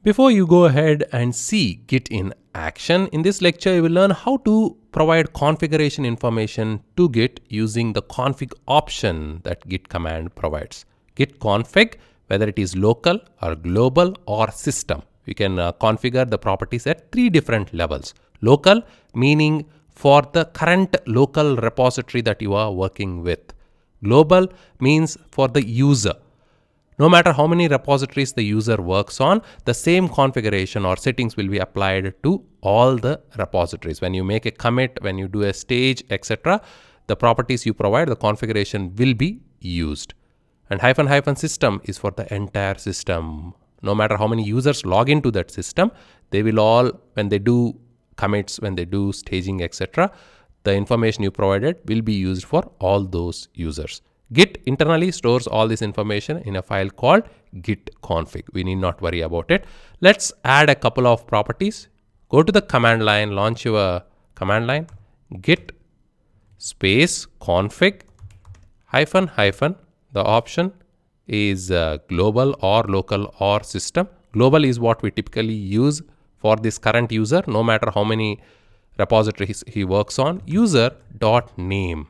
Before you go ahead and see Git in action, in this lecture you will learn how to provide configuration information to Git using the config option that Git command provides. Git config, whether it is local or global or system. You can configure the properties at 3 different levels. Local meaning for the current local repository that you are working with. Global means for the user. No matter how many repositories the user works on, the same configuration or settings will be applied to all the repositories. When you make a commit, when you do a stage, etc., the properties you provide, the configuration will be used. And -- system is for the entire system. No matter how many users log into that system, they will all, when they do commits, when they do staging, etc., the information you provided will be used for all those users. Git internally stores all this information in a file called Git config. We need not worry about it. Let's add a couple of properties. Go to the command line, launch your command line, git space config -- the option is global or local or system. Global is what we typically use for this current user, no matter how many repositories he works on. User.name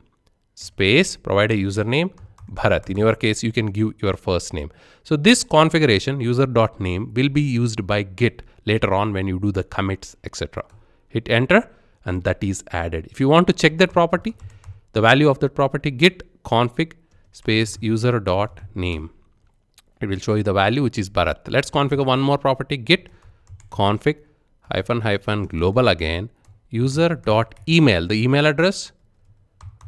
space, provide a username, Bharat. In your case, you can give your first name. So this configuration, user.name, will be used by Git later on when you do the commits, etc. Hit enter and that is added. If you want to check that property, the value of that property, git config space user.name. It will show you the value, which is Bharat. Let's configure one more property, git config -- global again, user.email, the email address,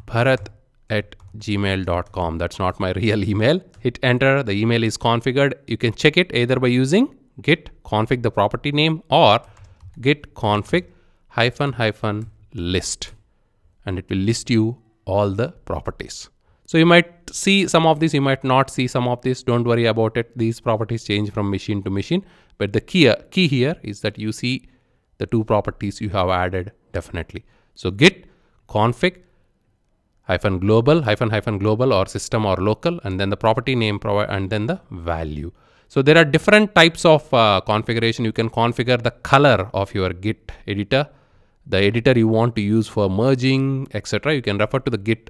bharat@gmail.com. That's not my real email. Hit enter. The email is configured. You can check it either by using git config, the property name, or git config -- list. And it will list you all the properties. So you might see some of this, you might not see some of this. Don't worry about it. These properties change from machine to machine. But the key here is that you see the 2 properties you have added definitely. So git config -global -global or system or local, and then the property name and then the value. So there are different types of configuration. You can configure the color of your Git editor, the editor you want to use for merging, etc. You can refer to the Git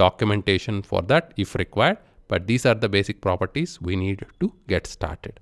documentation for that if required. But these are the basic properties we need to get started.